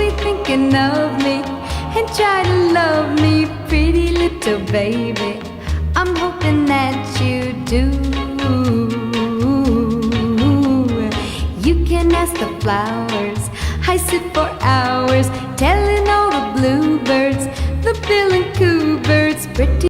be thinking of me and try to love me, pretty little baby. I'm hoping that you do. You can ask the flowers, I sit for hours telling all the bluebirds, the bill and coo birds, pretty